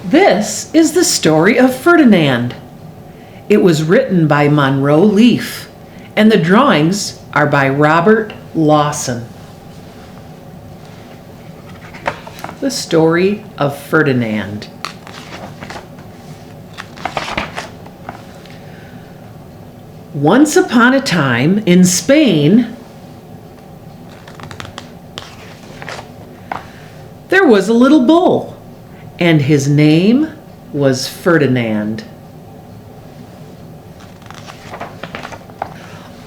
This is the story of Ferdinand. It was written by Munro Leaf, and the drawings are by Robert Lawson. The story of Ferdinand. Once upon a time in Spain, there was a little bull, and his name was Ferdinand.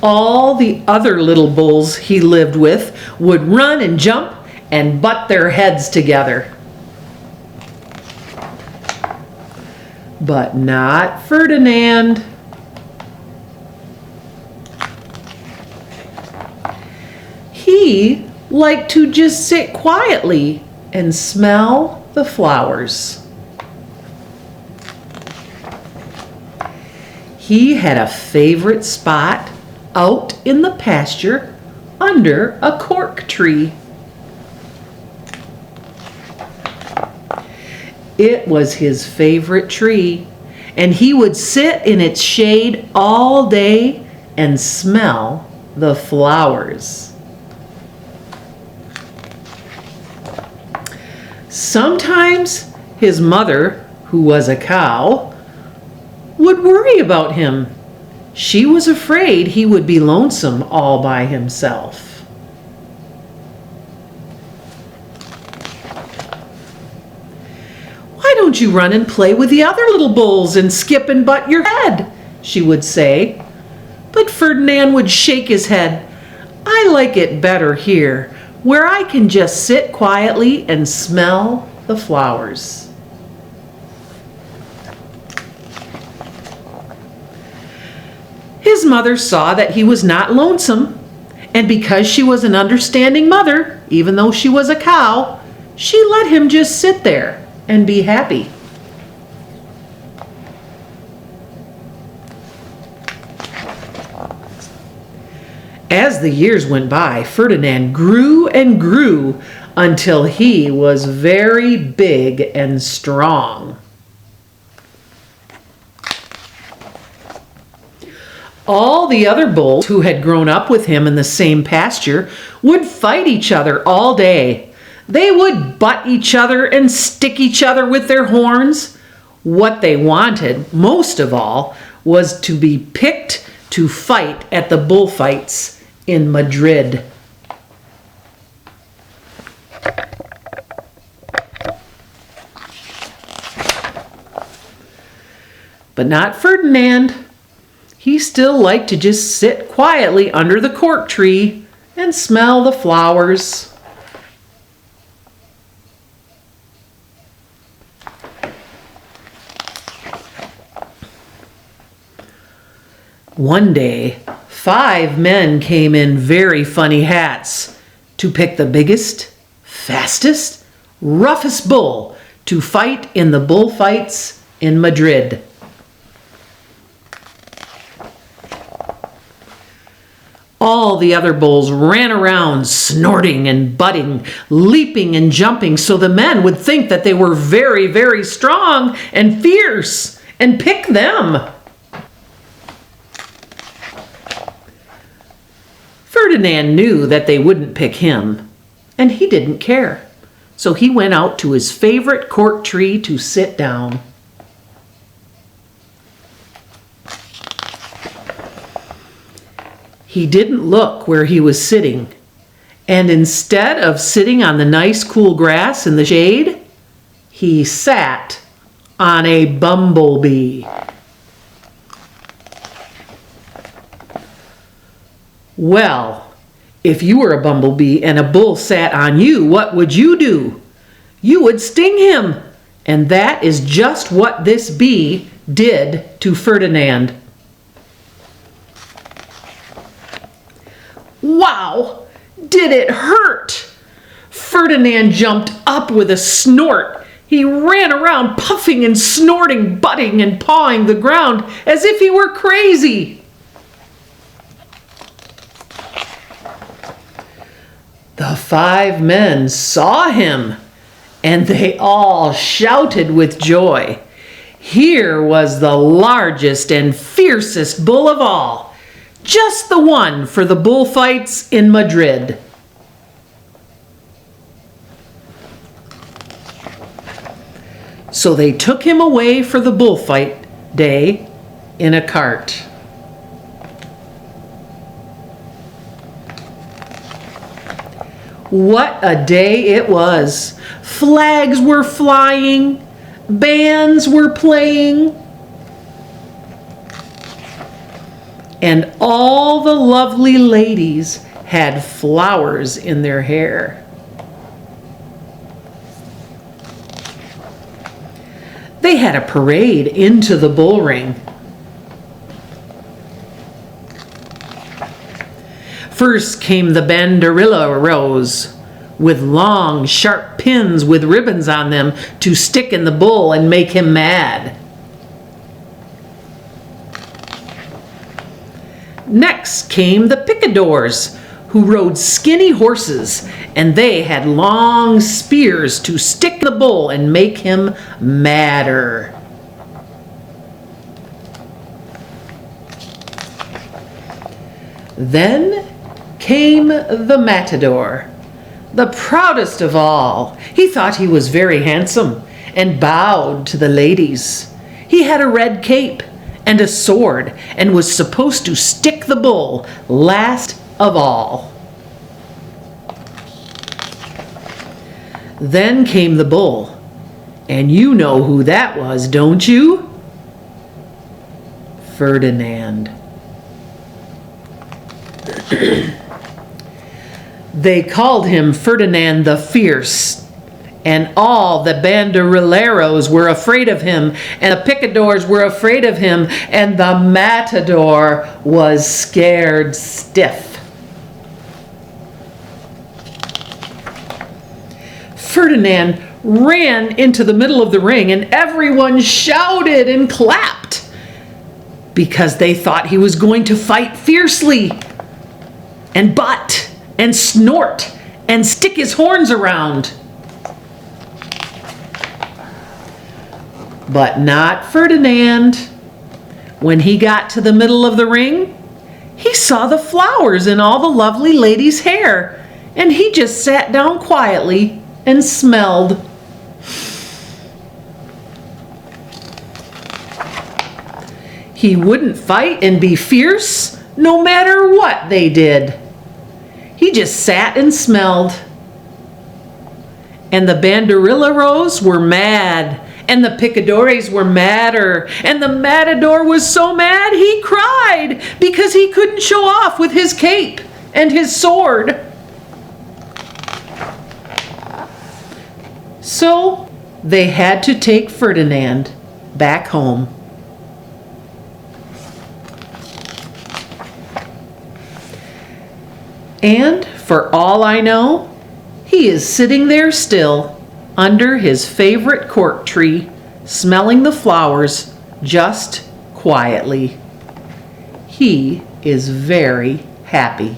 All the other little bulls he lived with would run and jump and butt their heads together. But not Ferdinand. He liked to just sit quietly and smell the flowers. He had a favorite spot out in the pasture under a cork tree. It was his favorite tree, and he would sit in its shade all day and smell the flowers. Sometimes his mother, who was a cow, would worry about him. She was afraid he would be lonesome all by himself. "Why don't you run and play with the other little bulls and skip and butt your head?" she would say. But Ferdinand would shake his head. "I like it better here, where I can just sit quietly and smell the flowers." His mother saw that he was not lonesome, and because she was an understanding mother, even though she was a cow, she let him just sit there and be happy. As the years went by, Ferdinand grew and grew until he was very big and strong. All the other bulls who had grown up with him in the same pasture would fight each other all day. They would butt each other and stick each other with their horns. What they wanted, most of all, was to be picked to fight at the bullfights in Madrid. But not Ferdinand. He still liked to just sit quietly under the cork tree and smell the flowers. One day, 5 men came in very funny hats to pick the biggest, fastest, roughest bull to fight in the bullfights in Madrid. All the other bulls ran around snorting and butting, leaping and jumping, so the men would think that they were very, very strong and fierce and pick them. Ferdinand knew that they wouldn't pick him, and he didn't care. So he went out to his favorite cork tree to sit down. He didn't look where he was sitting, and instead of sitting on the nice cool grass in the shade, he sat on a bumblebee. Well, if you were a bumblebee and a bull sat on you, what would you do? You would sting him, and that is just what this bee did to Ferdinand. Wow! Did it hurt? Ferdinand jumped up with a snort. He ran around puffing and snorting, butting and pawing the ground as if he were crazy. The 5 men saw him and they all shouted with joy. Here was the largest and fiercest bull of all, just the one for the bullfights in Madrid. So they took him away for the bullfight day in a cart. What a day it was! Flags were flying, bands were playing, and all the lovely ladies had flowers in their hair. They had a parade into the bull ring. First came the banderilleros with long, sharp pins with ribbons on them to stick in the bull and make him mad. Next came the picadors, who rode skinny horses, and they had long spears to stick the bull and make him madder. Then came the matador, the proudest of all. He thought he was very handsome and bowed to the ladies. He had a red cape and a sword and was supposed to stick the bull last of all. Then came the bull, and you know who that was, don't you? Ferdinand. They called him Ferdinand the Fierce, and all the banderilleros were afraid of him, and the picadors were afraid of him, and the matador was scared stiff. Ferdinand ran into the middle of the ring, and everyone shouted and clapped because they thought he was going to fight fiercely and butt and snort and stick his horns around. But not Ferdinand. When he got to the middle of the ring, he saw the flowers in all the lovely ladies' hair, and he just sat down quietly and smelled. He wouldn't fight and be fierce no matter what they did. He just sat and smelled. And the banderilleros were mad, and the picadores were madder, and the matador was so mad he cried because he couldn't show off with his cape and his sword. So they had to take Ferdinand back home. And for all I know, he is sitting there still under his favorite cork tree, smelling the flowers just quietly. He is very happy.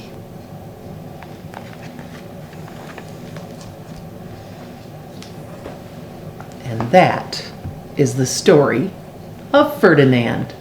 And that is the story of Ferdinand.